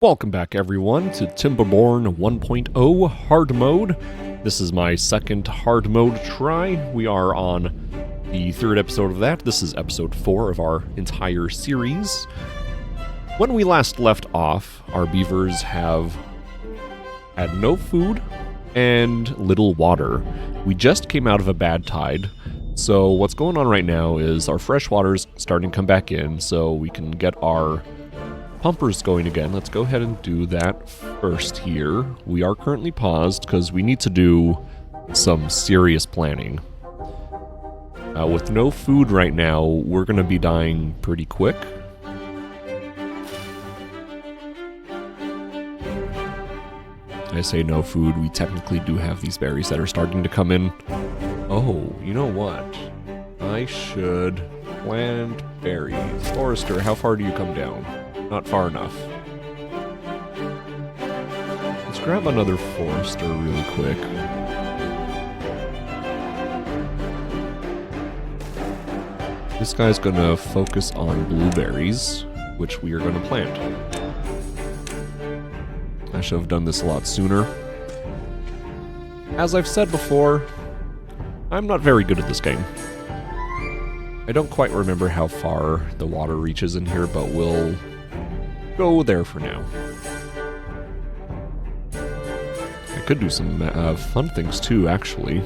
Welcome back everyone to Timberborn 1.0 hard mode. This is my second hard mode try. We are on the third episode of that. This is episode 4 of our entire series. When we last left off, our beavers have had no food and little water. We just came out of a bad tide. So what's going on right now is our fresh water's starting to come back in so we can get our pumpers going again. Let's go ahead and do that first here. We are currently paused because we need to do some serious planning. With no food right now, we're going to be dying pretty quick. I say no food, we technically do have these berries that are starting to come in. Oh, you know what? I should plant berries. Forester, how far do you come down? Not far enough. Let's grab another Forester really quick. This guy's gonna focus on blueberries, which we are gonna plant. I should have done this a lot sooner. As I've said before, I'm not very good at this game. I don't quite remember how far the water reaches in here, but we'll go there for now. I could do some fun things too, actually.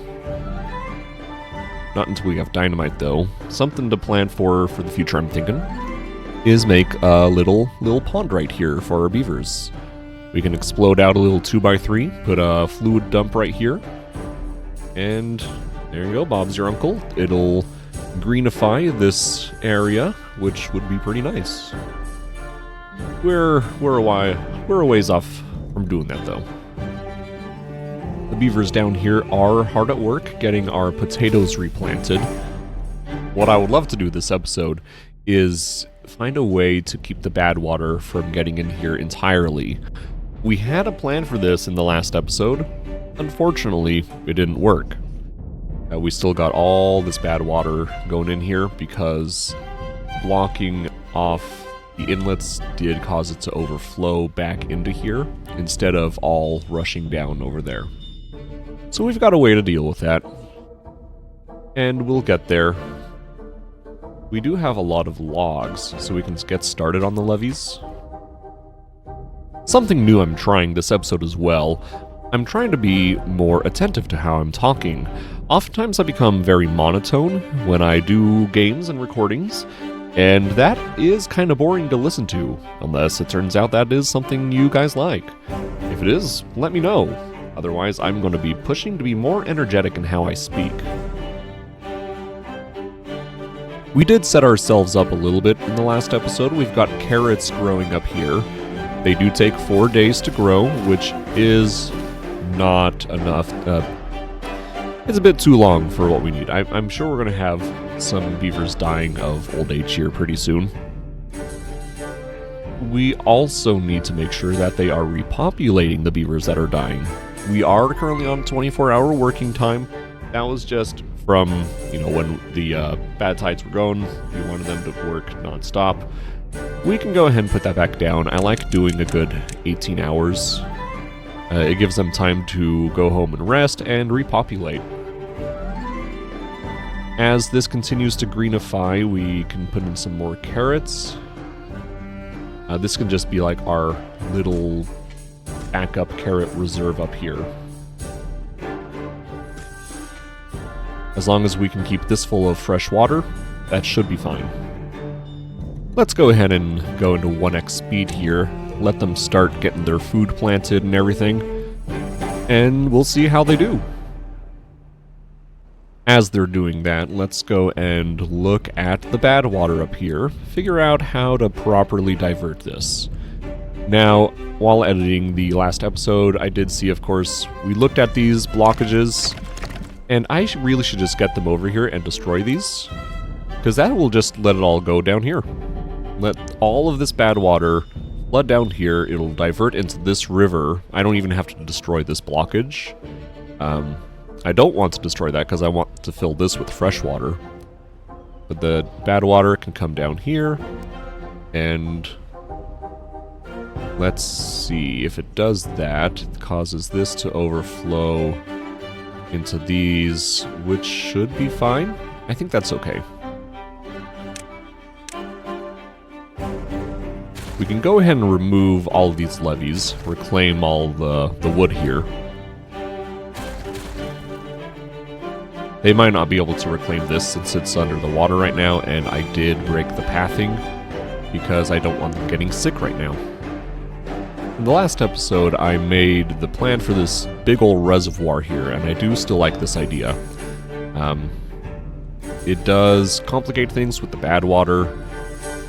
Not until we have dynamite, though. Something to plan for the future, I'm thinking, is make a little pond right here for our beavers. We can explode out a little 2x3, put a fluid dump right here, and there you go, Bob's your uncle. It'll greenify this area, which would be pretty nice. We're a ways off from doing that, though. The beavers down here are hard at work getting our potatoes replanted. What I would love to do this episode is find a way to keep the bad water from getting in here entirely. We had a plan for this in the last episode. Unfortunately, it didn't work. We still got all this bad water going in here because blocking off the inlets did cause it to overflow back into here instead of all rushing down over there. So we've got a way to deal with that. And we'll get there. We do have a lot of logs, so we can get started on the levees. Something new I'm trying this episode as well. I'm trying to be more attentive to how I'm talking. Oftentimes I become very monotone when I do games and recordings, and that is kind of boring to listen to, unless it turns out that is something you guys like. If it is, let me know. Otherwise, I'm going to be pushing to be more energetic in how I speak. We did set ourselves up a little bit in the last episode. We've got carrots growing up here. They do take 4 days to grow, which is not enough. It's a bit too long for what we need. I'm sure we're going to have some beavers dying of old age here pretty soon. We also need to make sure that they are repopulating the beavers that are dying. We are currently on 24-hour working time. That was just from, when the bad tides were going. We wanted them to work non-stop. We can go ahead and put that back down. I like doing a good 18 hours. It gives them time to go home and rest and repopulate. As this continues to greenify, we can put in some more carrots. This can just be like our little backup carrot reserve up here. As long as we can keep this full of fresh water, that should be fine. Let's go ahead and go into 1x speed here. Let them start getting their food planted and everything. And we'll see how they do. As they're doing that, let's go and look at the bad water up here. Figure out how to properly divert this. Now, while editing the last episode, I did see, of course, we looked at these blockages. And I really should just get them over here and destroy these. Because that will just let it all go down here. Let all of this bad water flood down here. It'll divert into this river. I don't even have to destroy this blockage. I don't want to destroy that because I want to fill this with fresh water. But the bad water can come down here and Let's see. If it does that, it causes this to overflow into these, which should be fine. I think that's okay. We can go ahead and remove all of these levees, reclaim all the wood here. They might not be able to reclaim this since it's under the water right now, and I did break the pathing because I don't want them getting sick right now. In the last episode, I made the plan for this big old reservoir here, and I do still like this idea. It does complicate things with the bad water,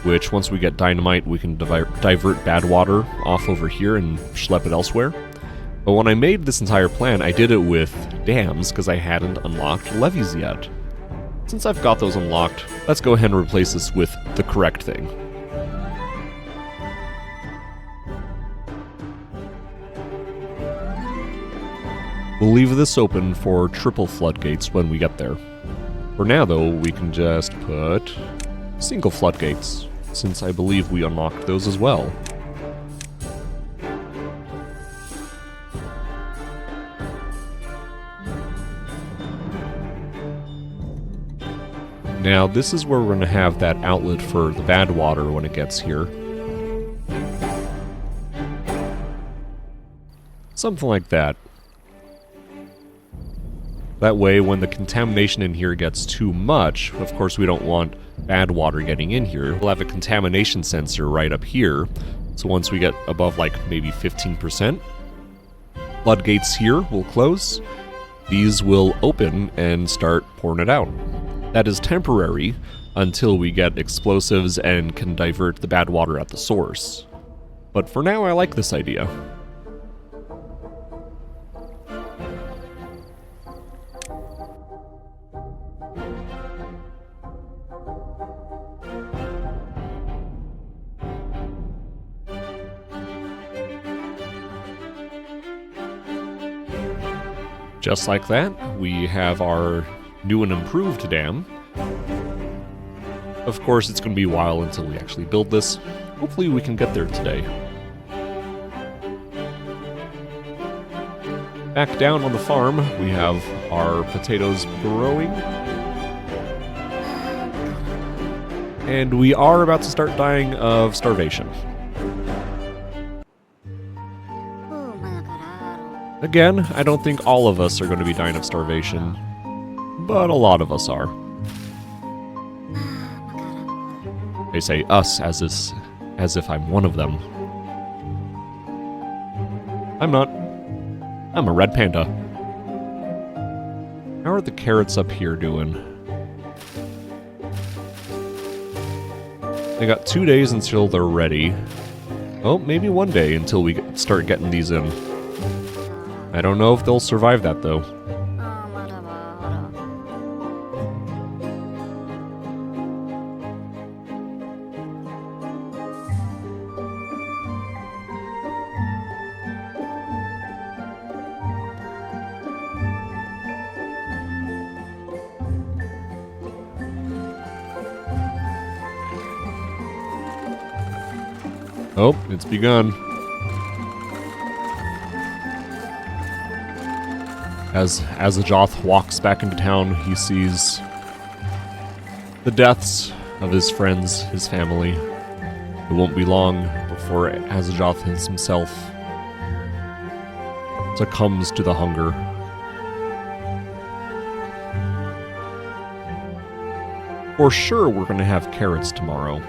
which once we get dynamite, we can divert bad water off over here and schlep it elsewhere. But when I made this entire plan, I did it with dams because I hadn't unlocked levees yet. Since I've got those unlocked, let's go ahead and replace this with the correct thing. We'll leave this open for triple floodgates when we get there. For now, though, we can just put single floodgates, since I believe we unlocked those as well. Now, this is where we're going to have that outlet for the bad water when it gets here. Something like that. That way, when the contamination in here gets too much, of course we don't want bad water getting in here, we'll have a contamination sensor right up here. So once we get above like maybe 15%, floodgates here will close. These will open and start pouring it out. That is temporary until we get explosives and can divert the bad water at the source. But for now, I like this idea. Just like that, we have our new and improved dam. Of course, it's going to be a while until we actually build this. Hopefully we can get there today. Back down on the farm, we have our potatoes growing. And we are about to start dying of starvation. Again, I don't think all of us are going to be dying of starvation, but a lot of us are. They say us as if I'm one of them. I'm not. I'm a red panda. How are the carrots up here doing? They got 2 days until they're ready. Oh, maybe 1 day until we start getting these in. I don't know if they'll survive that, though. Oh, it's begun. As Azajoth walks back into town, he sees the deaths of his friends, his family. It won't be long before Azajoth himself succumbs to the hunger. For sure, we're going to have carrots tomorrow.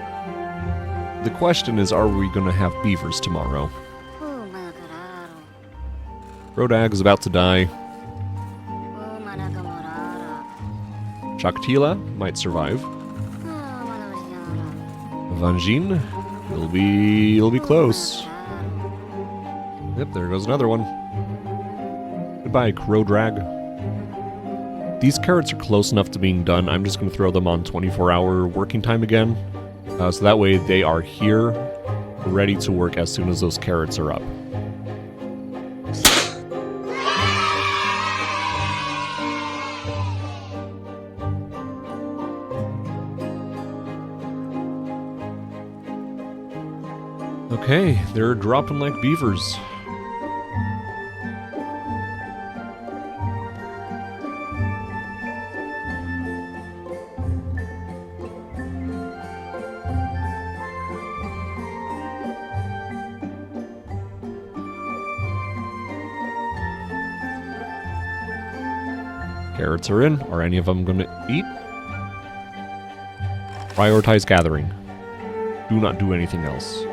The question is, are we going to have beavers tomorrow? Rodag is about to die. Shaktila might survive. Vanjin will be close. Yep, there goes another one. Goodbye, Rodag. These carrots are close enough to being done. I'm just going to throw them on 24-hour working time again. So that way they are here, ready to work as soon as those carrots are up. Okay, they're dropping like beavers. Carrots are in. Are any of them going to eat? Prioritize gathering. Do not do anything else.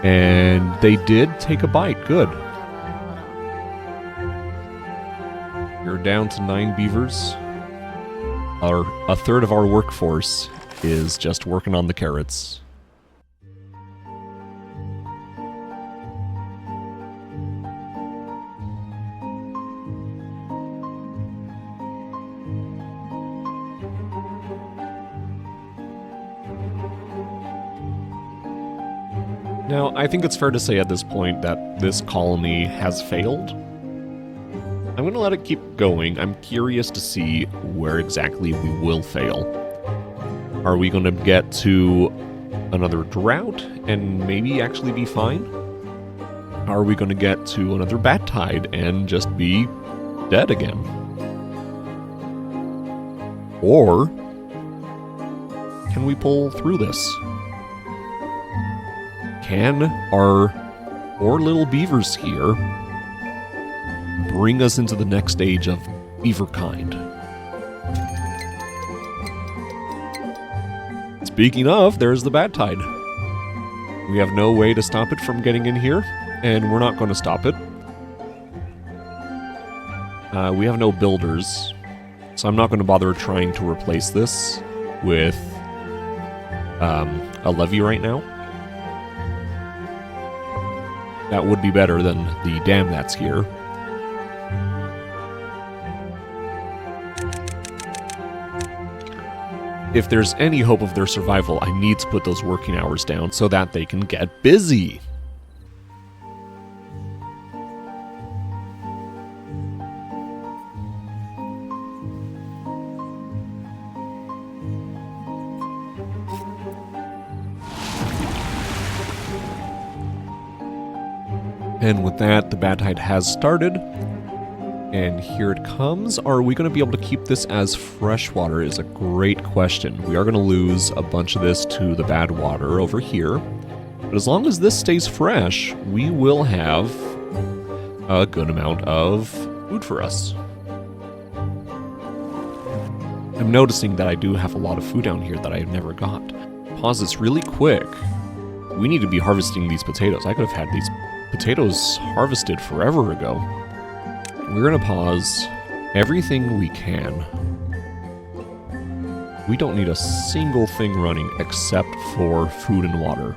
And they did take a bite. Good. You're down to 9 beavers. A third of our workforce is just working on the carrots. Now, I think it's fair to say at this point that this colony has failed. I'm going to let it keep going. I'm curious to see where exactly we will fail. Are we going to get to another drought and maybe actually be fine? Are we going to get to another bat tide and just be dead again? Or can we pull through this? Can our 4 little beavers here bring us into the next stage of beaver kind? Speaking of, there's the bat tide. We have no way to stop it from getting in here, and we're not going to stop it. We have no builders, so I'm not going to bother trying to replace this with a levee right now. That would be better than the dam that's here. If there's any hope of their survival, I need to put those working hours down so that they can get busy. And with that, the bat tide has started. And here it comes. Are we going to be able to keep this as fresh water is a great question. We are going to lose a bunch of this to the bad water over here. But as long as this stays fresh, we will have a good amount of food for us. I'm noticing that I do have a lot of food down here that I've never got. Pause this really quick. We need to be harvesting these potatoes. I could have had these potatoes harvested forever ago. We're going to pause everything we can. We don't need a single thing running except for food and water.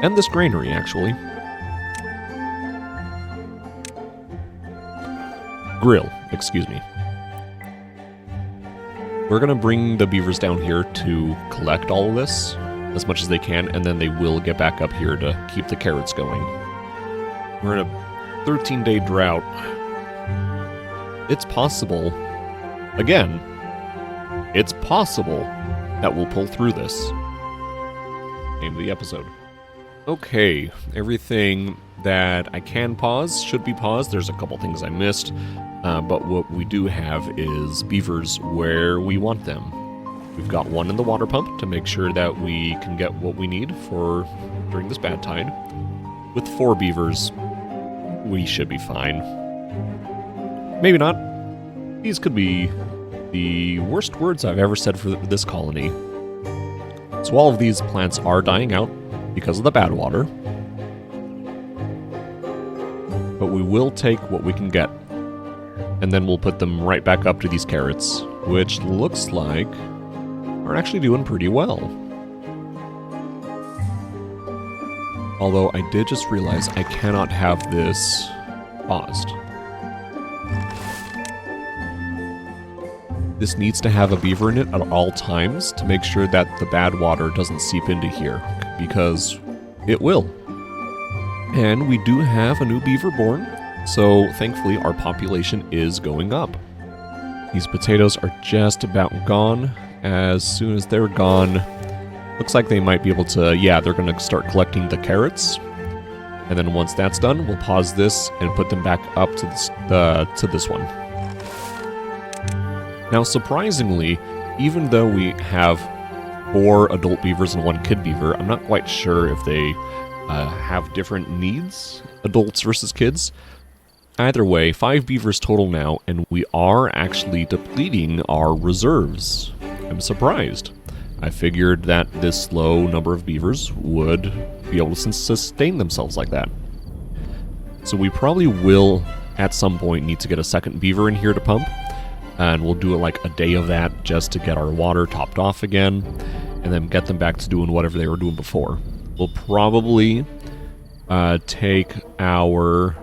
And this granary, actually. Grill, excuse me. We're going to bring the beavers down here to collect all of this as much as they can, and then they will get back up here to keep the carrots going. We're in a 13-day drought. It's possible, again, it's possible that we'll pull through this. Name of the episode. Okay, everything that I can pause should be paused. There's a couple things I missed, but what we do have is beavers where we want them. We've got one in the water pump to make sure that we can get what we need for during this bad tide. With 4 beavers, we should be fine. Maybe not. These could be the worst words I've ever said for this colony. So all of these plants are dying out because of the bad water. But we will take what we can get. And then we'll put them right back up to these carrots, which looks like are actually doing pretty well. Although I did just realize I cannot have this paused. This needs to have a beaver in it at all times to make sure that the bad water doesn't seep into here, because it will. And we do have a new beaver born. So thankfully our population is going up. These potatoes are just about gone. As soon as they're gone, looks like they might be able to, yeah, they're going to start collecting the carrots. And then once that's done, we'll pause this and put them back up to this one. Now surprisingly, even though we have 4 adult beavers and 1 kid beaver, I'm not quite sure if they have different needs, adults versus kids. Either way, 5 beavers total now, and we are actually depleting our reserves. I'm surprised. I figured that this low number of beavers would be able to sustain themselves like that. So we probably will, at some point, need to get a second beaver in here to pump, and we'll do like a day of that just to get our water topped off again, and then get them back to doing whatever they were doing before. We'll probably take our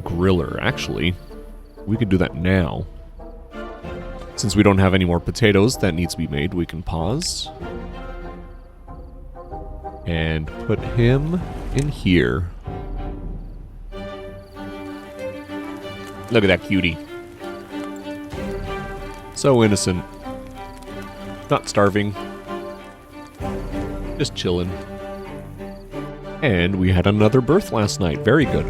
griller. Actually, we could do that now. Since we don't have any more potatoes that needs to be made, we can pause and put him in here. Look at that cutie. So innocent. Not starving. Just chilling. And we had another birth last night. Very good.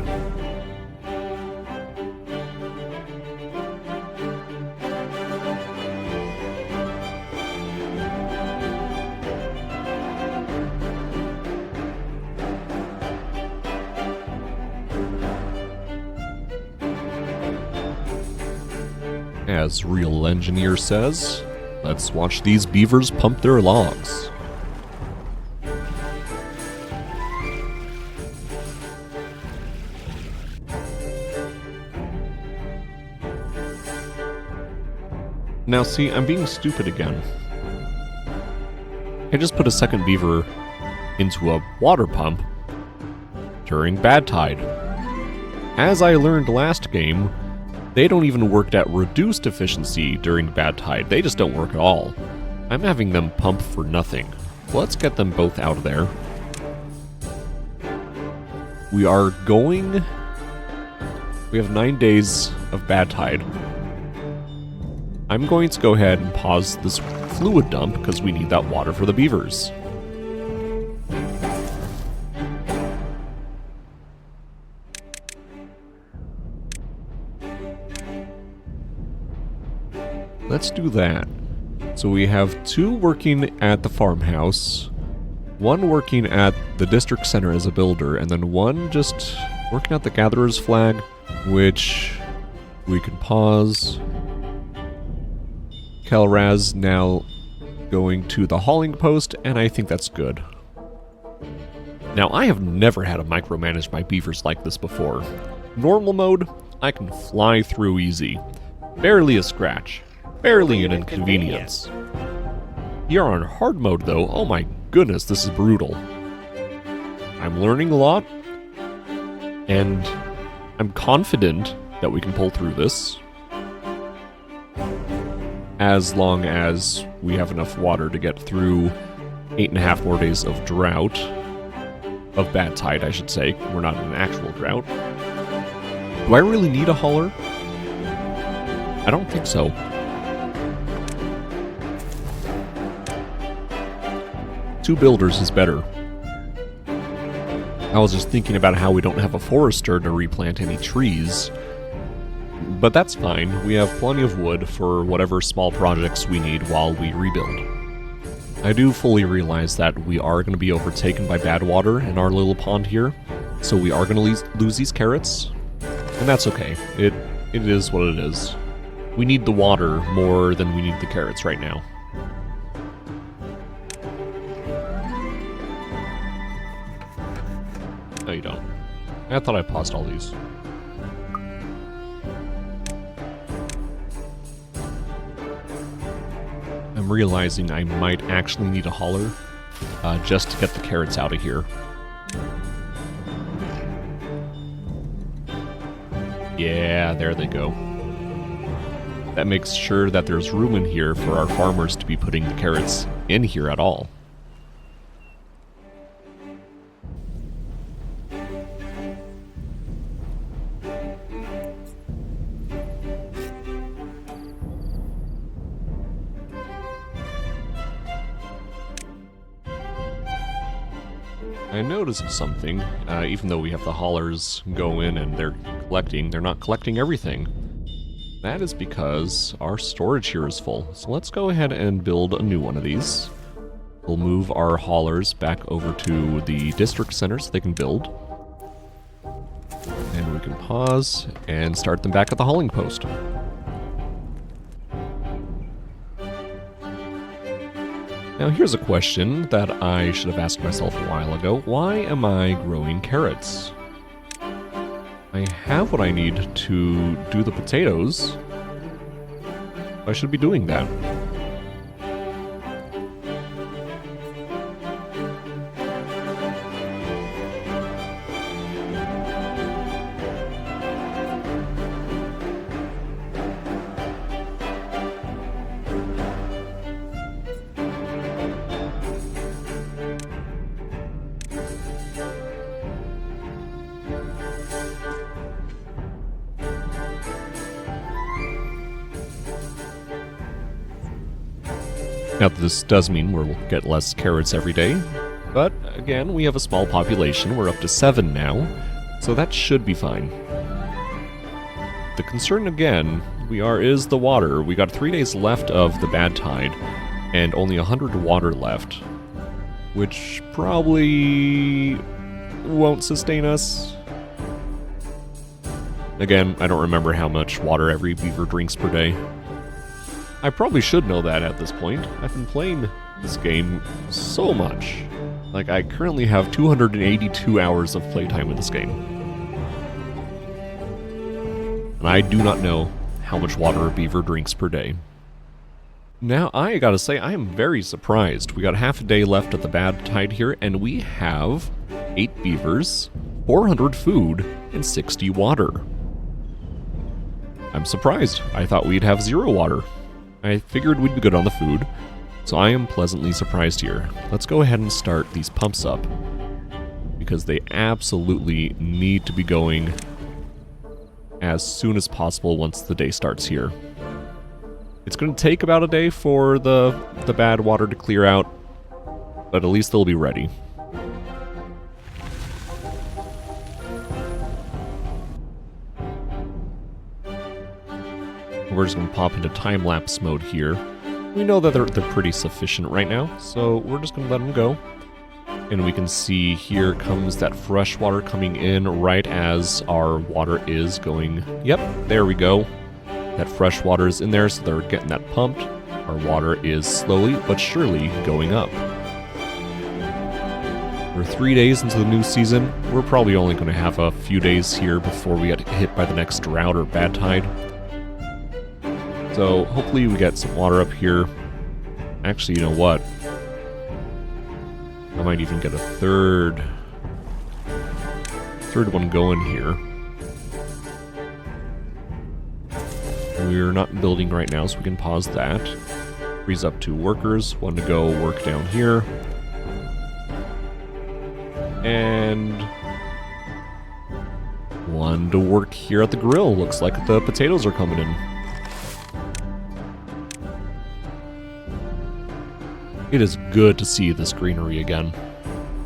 As Real Engineer says, let's watch these beavers pump their logs. Now see, I'm being stupid again. I just put a second beaver into a water pump during bad tide. As I learned last game, they don't even work at reduced efficiency during bad tide. They just don't work at all. I'm having them pump for nothing. Let's get them both out of there. We are going... We have 9 days of bad tide. I'm going to go ahead and pause this fluid dump because we need that water for the beavers. Let's do that. So we have 2 working at the farmhouse, 1 working at the district center as a builder, and then 1 just working at the gatherer's flag, which we can pause. Kelraz now going to the hauling post, and I think that's good. Now, I have never had to micromanage my beavers like this before. Normal mode, I can fly through easy. Barely a scratch. Barely an inconvenience. Here on hard mode though, oh my goodness, this is brutal. I'm learning a lot, and I'm confident that we can pull through this. As long as we have enough water to get through 8.5 more days of drought. Of bad tide, I should say. We're not in an actual drought. Do I really need a hauler? I don't think so. Two builders is better. I was just thinking about how we don't have a forester to replant any trees. But that's fine. We have plenty of wood for whatever small projects we need while we rebuild. I do fully realize that we are going to be overtaken by bad water in our little pond here, so we are going to lose these carrots, and that's okay. It is what it is. We need the water more than we need the carrots right now. No, you don't. I thought I paused all these. I'm realizing I might actually need a hauler just to get the carrots out of here. Yeah, there they go. That makes sure that there's room in here for our farmers to be putting the carrots in here at all. I noticed something. Even though we have the haulers go in and they're not collecting everything. That is because our storage here is full. So let's go ahead and build a new one of these. We'll move our haulers back over to the district center so they can build. And we can pause and start them back at the hauling post. Now here's a question that I should have asked myself a while ago. Why am I growing carrots? I have what I need to do the potatoes. I should be doing that. Now, this does mean we'll get less carrots every day, but again, we have a small population. We're up to 7 now, so that should be fine. The concern again, is the water. We got 3 days left of the bad tide, and only 100 water left, which probably won't sustain us. Again, I don't remember how much water every beaver drinks per day. I probably should know that at this point. I've been playing this game so much. Like, I currently have 282 hours of playtime in this game. And I do not know how much water a beaver drinks per day. Now, I gotta say, I am very surprised. We got half a day left at the bad tide here, and we have 8 beavers, 400 food, and 60 water. I'm surprised. I thought we'd have 0 water. I figured we'd be good on the food, so I am pleasantly surprised here. Let's go ahead and start these pumps up, because they absolutely need to be going as soon as possible once the day starts here. It's going to take about a day for the bad water to clear out, but at least they'll be ready. We're just going to pop into time-lapse mode here. We know that they're pretty sufficient right now, so we're just going to let them go. And we can see here comes that fresh water coming in right as our water is going. Yep, there we go. That fresh water is in there, so they're getting that pumped. Our water is slowly but surely going up. We're 3 days into the new season. We're probably only going to have a few days here before we get hit by the next drought or bad tide. So hopefully we get some water up here. Actually, you know what? I might even get a third one going here. We're not building right now, so we can pause that. Frees up 2 workers, one to go work down here. And one to work here at the grill. Looks like the potatoes are coming in. It is good to see this greenery again.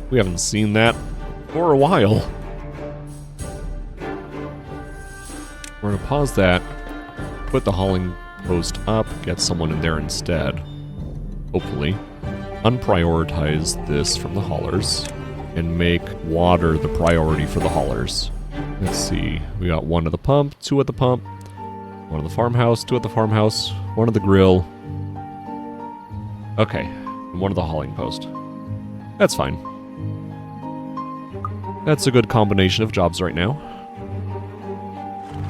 We haven't seen that for a while. We're going to pause that, put the hauling post up, get someone in there instead. Hopefully. Unprioritize this from the haulers, and make water the priority for the haulers. Let's see. We got 1 at the pump, 2 at the pump, 1 at the farmhouse, 2 at the farmhouse, 1 at the grill. Okay. 1 at the hauling post. That's fine. That's a good combination of jobs right now.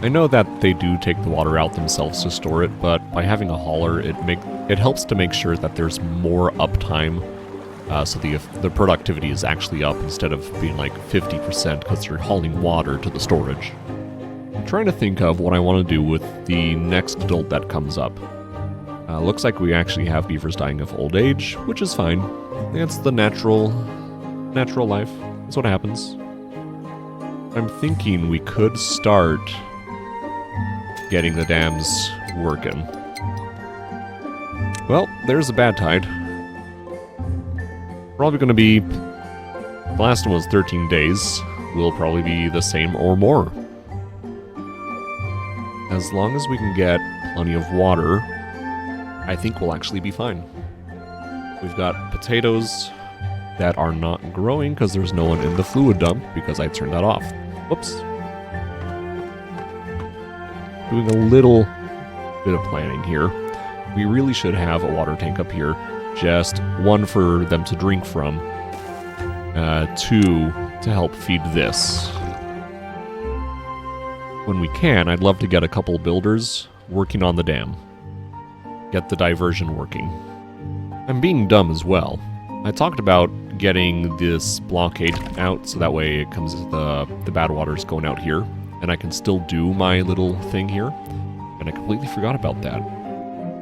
I know that they do take the water out themselves to store it, but by having a hauler, it helps to make sure that there's more uptime, so the productivity is actually up instead of being like 50% because you're hauling water to the storage. I'm trying to think of what I want to do with the next adult that comes up. Looks like we actually have beavers dying of old age, which is fine. That's the natural life. That's what happens. I'm thinking we could start getting the dams working. Well, there's a bad tide. Probably going to be last one was 13 days. Will probably be the same or more. As long as we can get plenty of water, I think we'll actually be fine. We've got potatoes that are not growing because there's no one in the fluid dump because I turned that off. Whoops. Doing a little bit of planning here. We really should have a water tank up here. Just one for them to drink from. Two to help feed this. When we can, I'd love to get a couple builders working on the dam. Get the diversion working. I'm being dumb as well. I talked about getting this blockade out so that way it comes the bad water's going out here and I can still do my little thing here. And I completely forgot about that.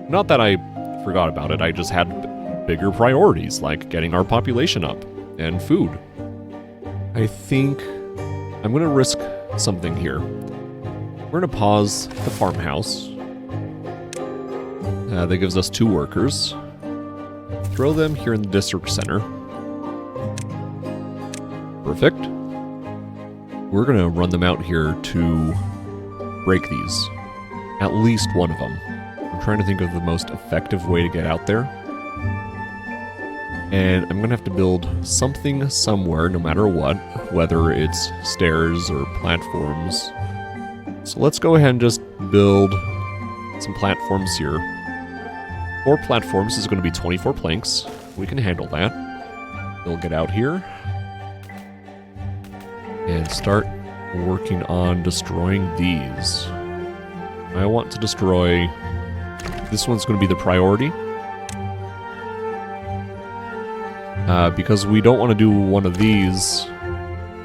Not that I forgot about it, I just had bigger priorities like getting our population up and food. I think I'm going to risk something here. We're going to pause the farmhouse. That gives us 2 workers. Throw them here in the district center. Perfect. We're going to run them out here to break these. At least one of them. I'm trying to think of the most effective way to get out there. And I'm going to have to build something somewhere, no matter what, whether it's stairs or platforms. So let's go ahead and just build some platforms here. 4 platforms is going to be 24 planks. We can handle that. We'll get out here and start working on destroying these. I want to destroy... This one's going to be the priority. Because we don't want to do one of these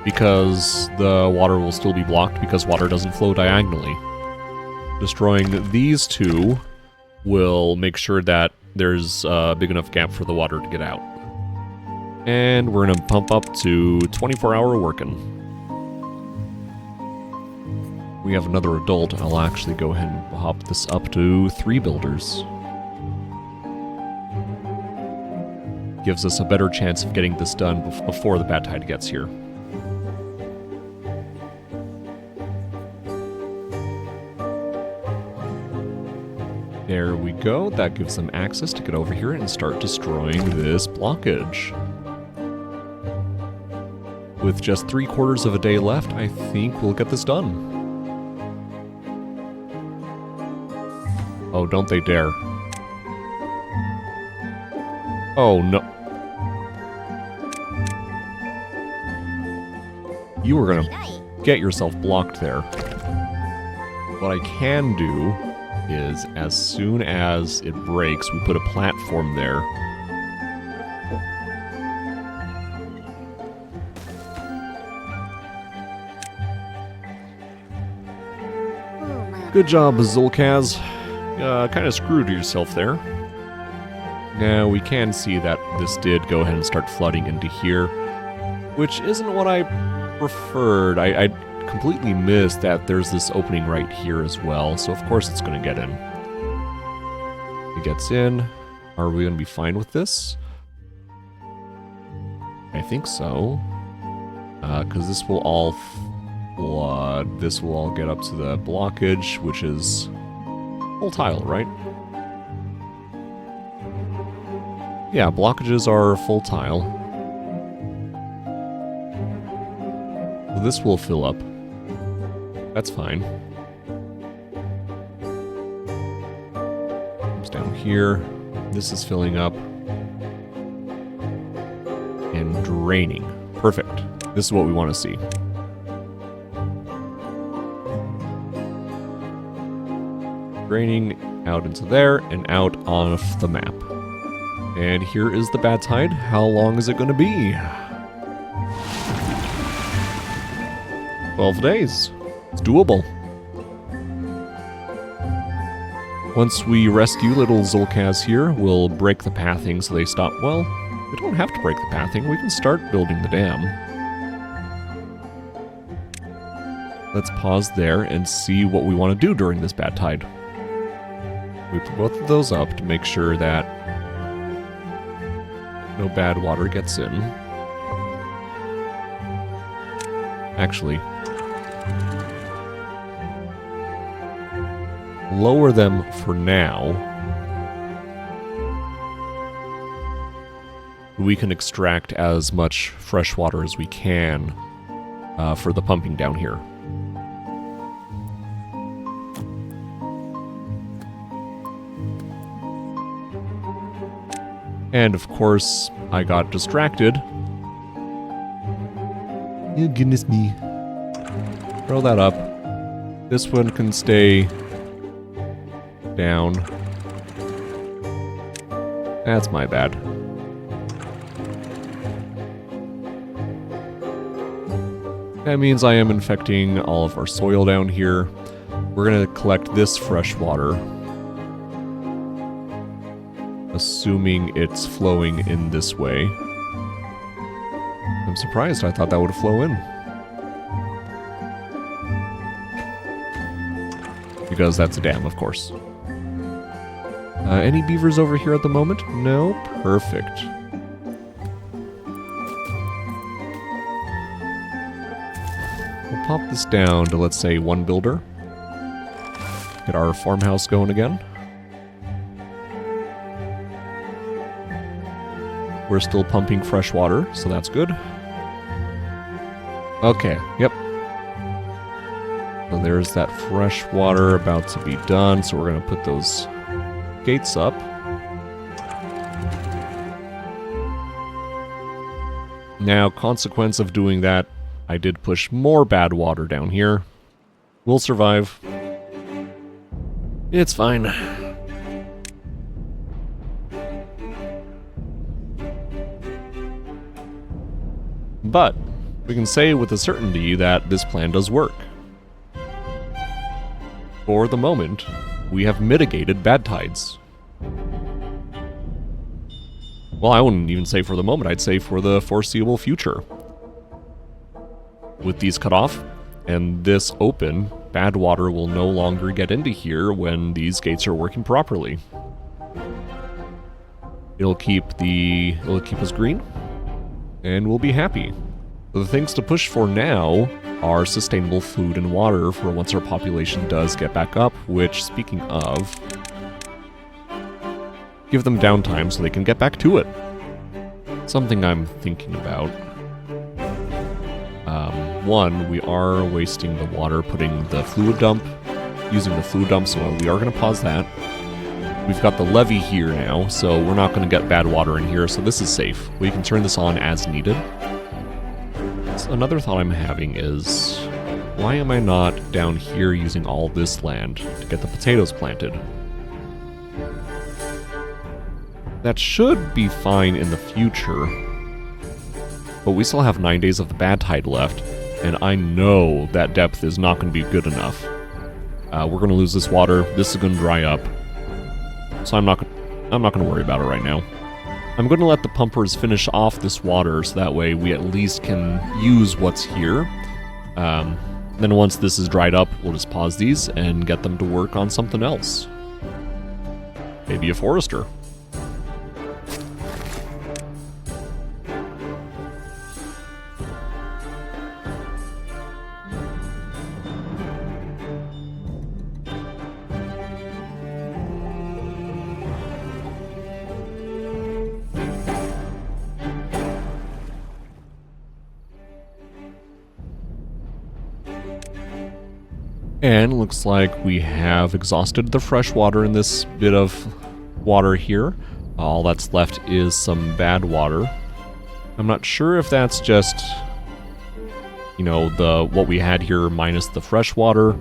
because the water will still be blocked because water doesn't flow diagonally. Destroying these 2 will make sure that there's a big enough gap for the water to get out. And we're going to pump up to 24-hour working. We have another adult. I'll actually go ahead and hop this up to 3 builders. Gives us a better chance of getting this done before the bad tide gets here. There we go. That gives them access to get over here and start destroying this blockage. With just 3/4 of a day left, I think we'll get this done. Oh, don't they dare. Oh, no. You were gonna get yourself blocked there. What I can do is, as soon as it breaks, we put a platform there. Good job, Zulkaz. Kind of screwed yourself there. Now, we can see that this did go ahead and start flooding into here, which isn't what I preferred. I completely missed that there's this opening right here as well, so of course it's going to get in. It gets in. Are we going to be fine with this? I think so. Because this will all flood. This will all get up to the blockage, which is full tile, right? Yeah, blockages are full tile. This will fill up. That's fine. Comes down here. This is filling up. And draining. Perfect. This is what we want to see. Draining out into there and out off the map. And here is the bad tide. How long is it going to be? 12 days. It's doable. Once we rescue little Zulkaz here, we'll break the pathing so they stop. Well, we don't have to break the pathing. We can start building the dam. Let's pause there and see what we want to do during this bad tide. We put both of those up to make sure that no bad water gets in. Actually, lower them for now. We can extract as much fresh water as we can for the pumping down here. And of course, I got distracted. Oh, goodness me. Throw that up. This one can stay down. That's my bad. That means I am infecting all of our soil down here. We're going to collect this fresh water, assuming it's flowing in this way. I'm surprised. I thought that would flow in. Because that's a dam, of course. Any beavers over here at the moment? No? Perfect. We'll pop this down to, let's say, 1 builder. Get our farmhouse going again. We're still pumping fresh water, so that's good. Okay, yep. So there's that fresh water about to be done, so we're going to put those gates up. Now, consequence of doing that, I did push more bad water down here. We'll survive. It's fine. But we can say with a certainty that this plan does work. For the moment, we have mitigated bad tides. Well, I wouldn't even say for the moment, I'd say for the foreseeable future. With these cut off and this open, bad water will no longer get into here when these gates are working properly. It'll keep us green, and we'll be happy. The things to push for now are sustainable food and water for once our population does get back up, which, speaking of, give them downtime so they can get back to it. Something I'm thinking about. One, we are wasting the water using the fluid dump, so we are going to pause that. We've got the levee here now, so we're not going to get bad water in here, so this is safe. We can turn this on as needed. So another thought I'm having is, why am I not down here using all this land to get the potatoes planted? That should be fine in the future, but we still have 9 days of the bad tide left, and I know that depth is not going to be good enough. We're going to lose this water. This is going to dry up, so I'm not going to worry about it right now. I'm going to let the pumpers finish off this water so that way we at least can use what's here. Then once this is dried up, we'll just pause these and get them to work on something else. Maybe a forester. And looks like we have exhausted the fresh water in this bit of water here. All that's left is some bad water. I'm not sure if that's just, you know, what we had here minus the fresh water,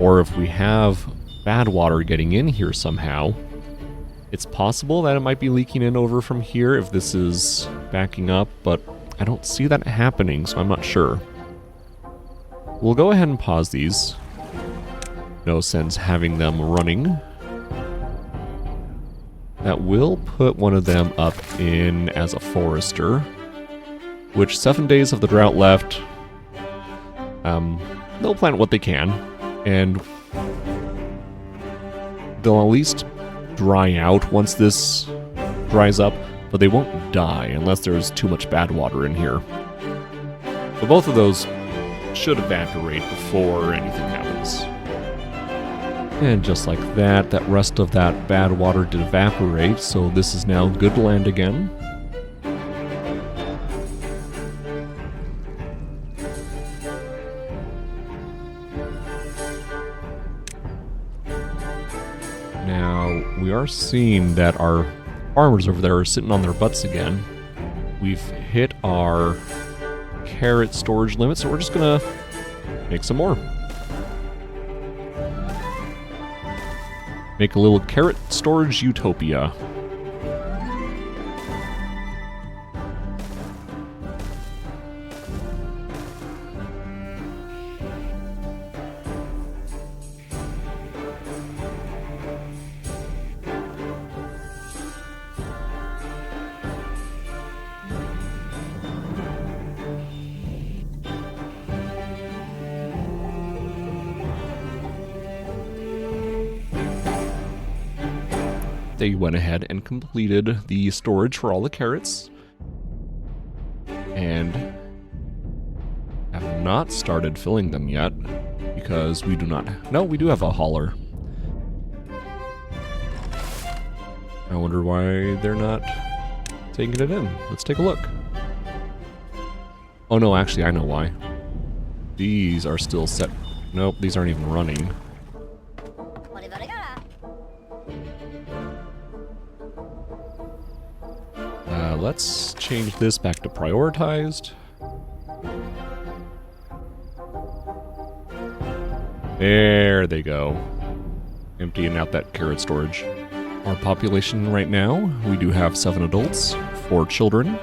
or if we have bad water getting in here somehow. It's possible that it might be leaking in over from here if this is backing up, but I don't see that happening, so I'm not sure. We'll go ahead and pause these. No sense having them running. That will put one of them up in as a forester, which 7 days of the drought left. They'll plant what they can, and they'll at least dry out once this dries up, but they won't die unless there's too much bad water in here. So both of those should evaporate before anything happens. And just like that, that rest of that bad water did evaporate, so this is now good land again. Now, we are seeing that our farmers over there are sitting on their butts again. We've hit our carrot storage limit, so we're just gonna make some more. Make a little carrot storage utopia. They went ahead and completed the storage for all the carrots and have not started filling them yet because we do not. No, we do have a hauler. I wonder why they're not taking it in. Let's take a look. Oh no, actually I know why. These are still set. Nope, these aren't even running. Let's change this back to prioritized. There they go. Emptying out that carrot storage. Our population right now, we do have 7 adults, 4 children.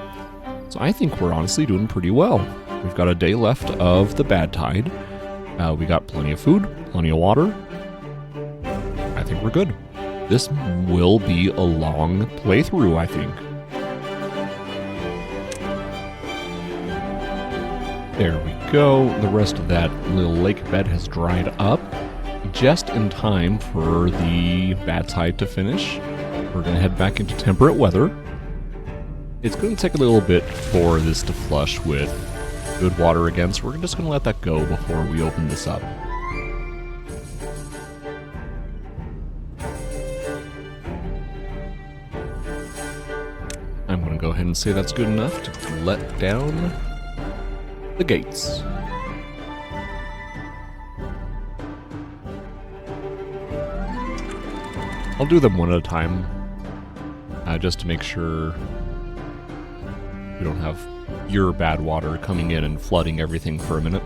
So I think we're honestly doing pretty well. We've got a day left of the bad tide. We got plenty of food, plenty of water. I think we're good. This will be a long playthrough, I think. There we go. The rest of that little lake bed has dried up just in time for the bad tide to finish. We're going to head back into temperate weather. It's going to take a little bit for this to flush with good water again, so we're just going to let that go before we open this up. I'm going to go ahead and say that's good enough to let down the gates. I'll do them one at a time, just to make sure we don't have your bad water coming in and flooding everything for a minute.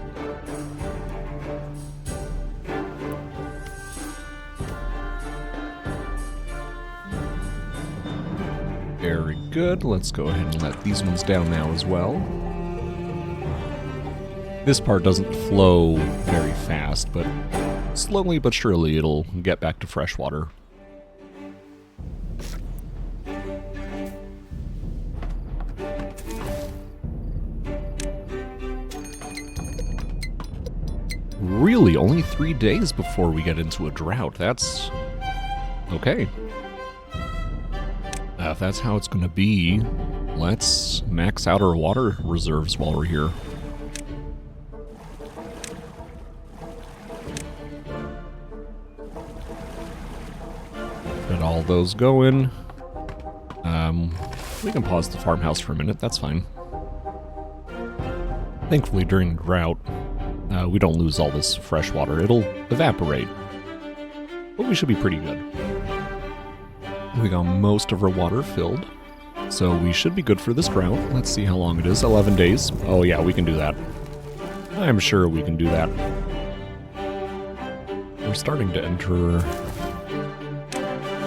Very good. Let's go ahead and let these ones down now as well. This part doesn't flow very fast, but slowly but surely it'll get back to fresh water. Really, only 3 days before we get into a drought. That's okay. If that's how it's going to be, let's max out our water reserves while we're here. Get all those going. We can pause the farmhouse for a minute, that's fine. Thankfully, during drought, we don't lose all this fresh water. It'll evaporate. But we should be pretty good. We got most of our water filled, so we should be good for this drought. Let's see how long it is. 11 days. Oh yeah, we can do that. I'm sure we can do that. We're starting to enter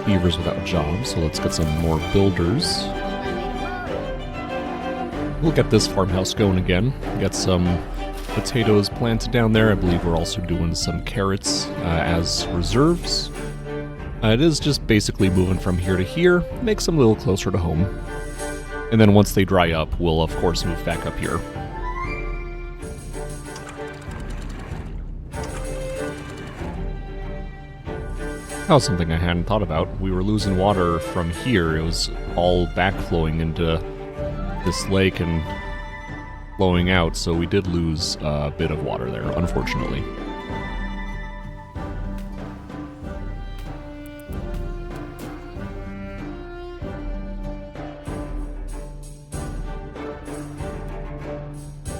beavers without jobs, so let's get some more builders. We'll get this farmhouse going again. Get some potatoes planted down there. I believe we're also doing some carrots as reserves. It is just basically moving from here to here, makes them a little closer to home. And then once they dry up, we'll of course move back up here. That was something I hadn't thought about. We were losing water from here. It was all backflowing into this lake, and flowing out, so we did lose a bit of water there, unfortunately.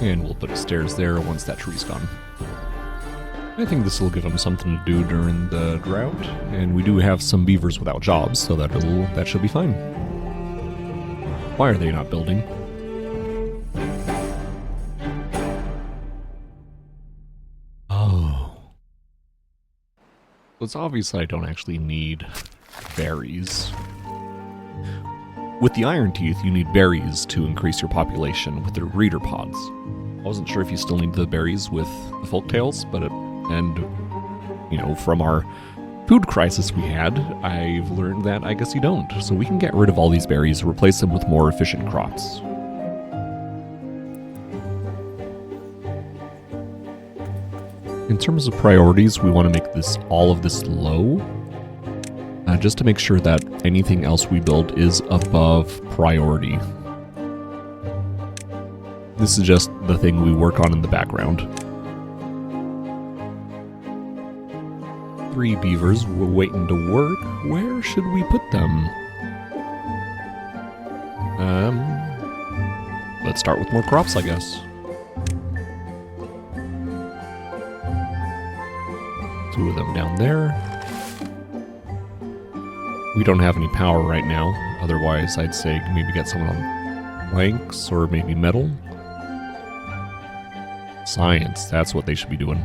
And we'll put stairs there once that tree's gone. I think this will give them something to do during the drought, and we do have some beavers without jobs, so that should be fine. Why are they not building? Oh. It's obvious that I don't actually need berries. With the iron teeth, you need berries to increase your population with the reader pods. I wasn't sure if you still need the berries with the folktales, but from our food crisis we had, I've learned that I guess you don't. So we can get rid of all these berries, replace them with more efficient crops. In terms of priorities, we want to make all of this low, just to make sure that anything else we build is above priority. This is just the thing we work on in the background. 3 beavers were waiting to work. Where should we put them? Let's start with more crops, I guess. 2 of them down there. We don't have any power right now. Otherwise, I'd say maybe get someone on planks or maybe metal. Science, that's what they should be doing.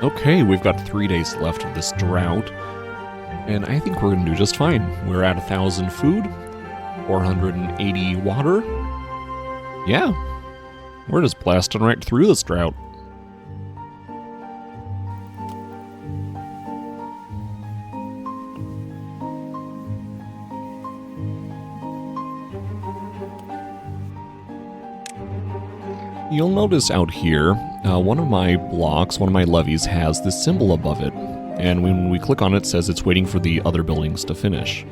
Okay, we've got 3 days left of this drought, and I think we're going to do just fine. We're at 1,000 food, 480 water. Yeah, we're just blasting right through this drought. You'll notice out here, one of my blocks, one of my levees has this symbol above it, and when we click on it, it says it's waiting for the other buildings to finish.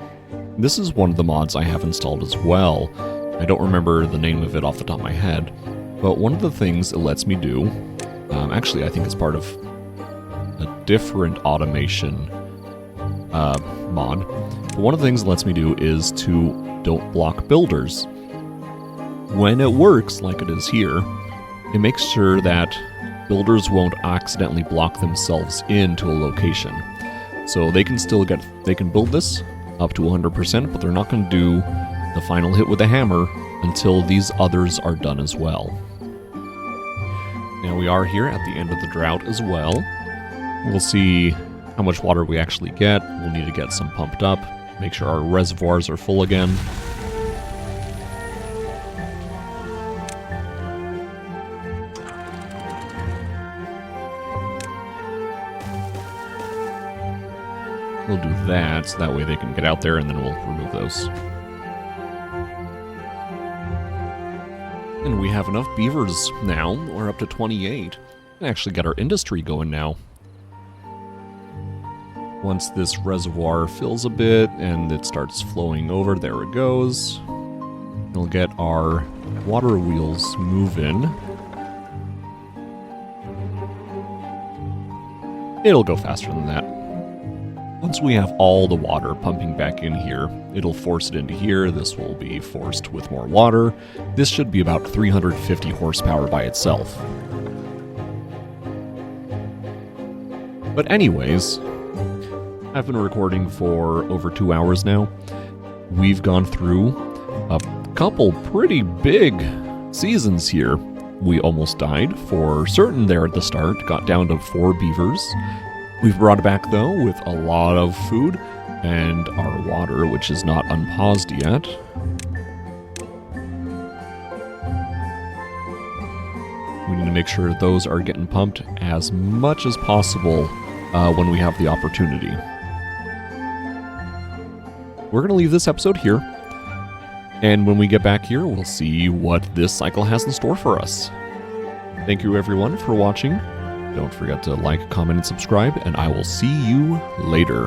This is one of the mods I have installed as well. I don't remember the name of it off the top of my head, but one of the things it lets me do, actually I think it's part of a different automation mod, but one of the things it lets me do is to don't block builders. When it works like it is here, it makes sure that builders won't accidentally block themselves into a location. So they can build this up to 100%, but they're not going to do the final hit with a hammer until these others are done as well. Now we are here at the end of the drought as well. We'll see how much water we actually get. We'll need to get some pumped up, make sure our reservoirs are full again. We'll do that, so that way they can get out there, and then we'll remove those. And we have enough beavers now. We're up to 28. We can actually get our industry going now. Once this reservoir fills a bit and it starts flowing over, there it goes. We'll get our water wheels moving. It'll go faster than that. Once we have all the water pumping back in here, it'll force it into here. This will be forced with more water. This should be about 350 horsepower by itself. But anyways, I've been recording for over 2 hours now. We've gone through a couple pretty big seasons here. We almost died for certain there at the start, got down to 4 beavers. We've brought it back, though, with a lot of food and our water, which is not unpaused yet. We need to make sure those are getting pumped as much as possible when we have the opportunity. We're going to leave this episode here, and when we get back here, we'll see what this cycle has in store for us. Thank you, everyone, for watching. Don't forget to like, comment, and subscribe, and I will see you later.